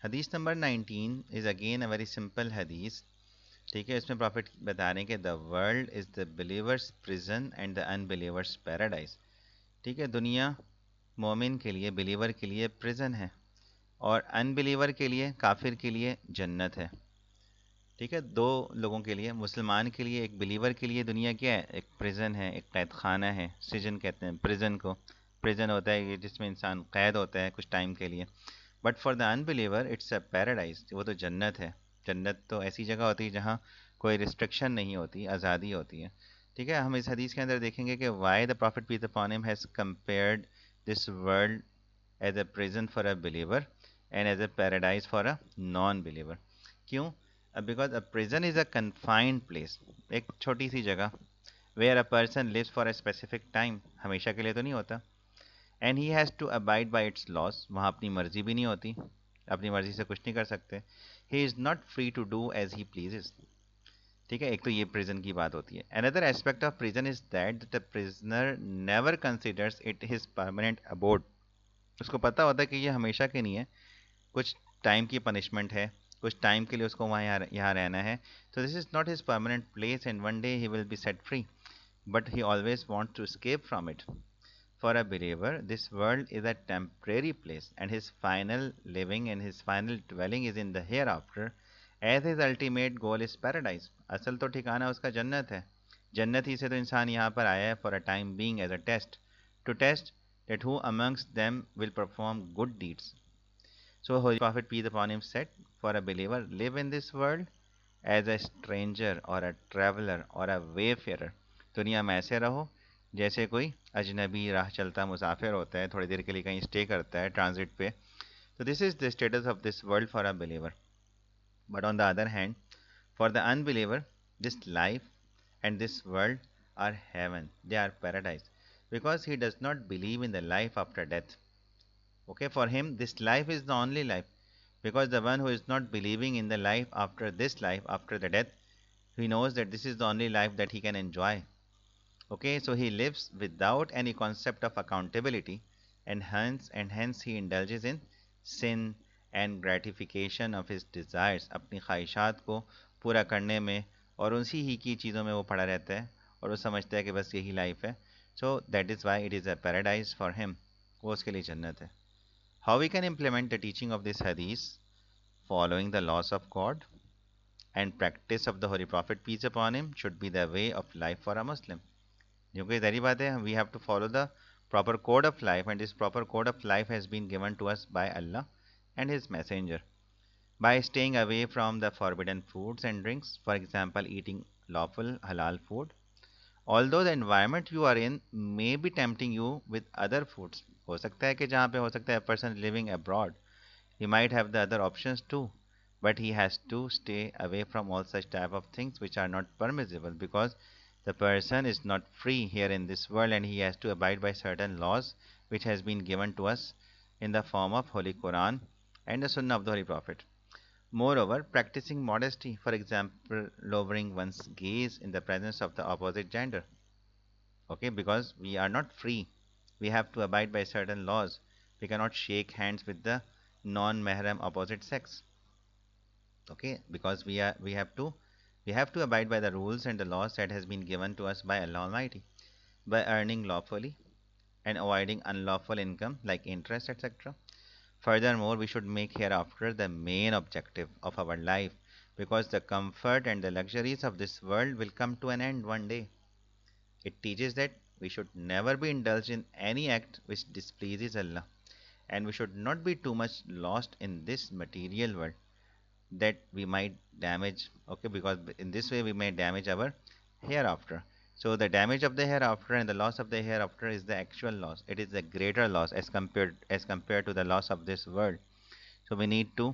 हदीस number 19 is again a very simple हदीस. ठीक है, इसमें प्रॉफिट बता रहे हैं कि the world is the believers prison and the unbelievers paradise. ठीक है, दुनिया मोमिन के लिए, बिलीवर के लिए प्रिजन है और अनबिलीवर के लिए, काफिर के लिए जन्नत है. ठीक है, दो लोगों के लिए, मुसलमान के लिए, एक बिलीवर के लिए दुनिया क्या है? एक प्रिजन है, एक कैद खाना है. सिजन कहते हैं प्रिजन को. प्रिजन होता है कि जिसमें इंसान कैद होता है कुछ टाइम के लिए. But for the unbeliever it's a paradise. वो तो जन्नत है. जन्नत तो ऐसी जगह होती है जहाँ कोई रिस्ट्रिक्शन नहीं होती, आज़ादी होती है. ठीक है, हम इस हदीस के अंदर देखेंगे कि why the prophet peace upon him has compared this world as a prison for a believer and as a paradise for a non believer. क्यों? Because a prison is a confined place, एक छोटी सी जगह, where a person lives for a specific time, हमेशा के लिए तो नहीं होता. And he has to abide by its laws, वहाँ अपनी मर्जी भी नहीं होती, अपनी मर्जी से कुछ नहीं कर सकते. He is not free to do as he pleases. ठीक है, एक तो ये प्रिजन की बात होती है. Another aspect of prison is that the prisoner never considers it his permanent abode. उसको पता होता है कि ये हमेशा के नहीं है, कुछ टाइम की पनिशमेंट है, कुछ टाइम के लिए उसको वहाँ यहाँ रहना है. तो this is not his permanent place and one day he will be set free, but he always want to escape from it. For a believer, this world is a temporary place, and his final living and his final dwelling is in the hereafter, as his ultimate goal is paradise. असल तो ठिकाना उसका जन्नत है. जन्नत ही से तो इंसान यहाँ पर आया है, for a time being as a test, to test that who amongst them will perform good deeds. So Holy Prophet peace upon him said, for a believer, live in this world as a stranger or a traveler or a wayfarer. दुनिया में ऐसे रहो जैसे कोई अजनबी, राह चलता मुसाफिर होता है, थोड़ी देर के लिए कहीं स्टे करता है ट्रांजिट पे. तो this is the status of this world for a believer. But on the other hand, for the unbeliever, this life and this world are heaven, they are paradise, because he does not believe in the life after death. Okay, for him, this life is the only life, because the one who is not believing in the life after this life, after the death, he knows that this is the only life that he can enjoy. Okay, so he lives without any concept of accountability, and hence he indulges in sin and gratification of his desires. अपनी ख्वाहिशात को पूरा करने में और उसी ही की चीज़ों में वो पड़ा रहता है और वो समझता है कि बस यही लाइफ है. So that is why it is a paradise for him. वो उसके लिए जन्नत है. How we can implement the teaching of this hadith? Following the laws of God and practice of the Holy Prophet peace upon him should be the way of life for a Muslim. क्योंकि सारी बात है, we have to follow the proper code of life, and this proper code of life has been given to us by Allah and His Messenger. By staying away from the forbidden foods and drinks, for example, eating lawful halal food, although the environment you are in may be tempting you with other foods. हो सकता है कि जहाँ पे हो सकता है a person living abroad, he might have the other options too, but he has to stay away from all such type of things which are not permissible, because the person is not free here in this world and he has to abide by certain laws which has been given to us in the form of Holy Quran and the Sunnah of the Holy Prophet. Moreover, practicing modesty, for example, lowering one's gaze in the presence of the opposite gender. Okay, because we are not free, we have to abide by certain laws. We cannot shake hands with the non-mahram opposite sex. Okay, because we have to abide by the rules and the laws that has been given to us by Allah Almighty. By earning lawfully and avoiding unlawful income like interest, etc. Furthermore, we should make hereafter the main objective of our life, because the comfort and the luxuries of this world will come to an end one day. It teaches that we should never be indulged in any act which displeases Allah, and we should not be too much lost in this material world that we might damage. Okay, because in this way we may damage our hereafter. So the damage of the hereafter and the loss of the hereafter is the actual loss. It is the greater loss as compared to the loss of this world. So we need to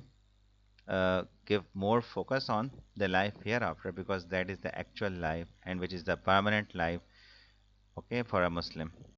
give more focus on the life hereafter, because that is the actual life and which is the permanent life, okay, for a Muslim.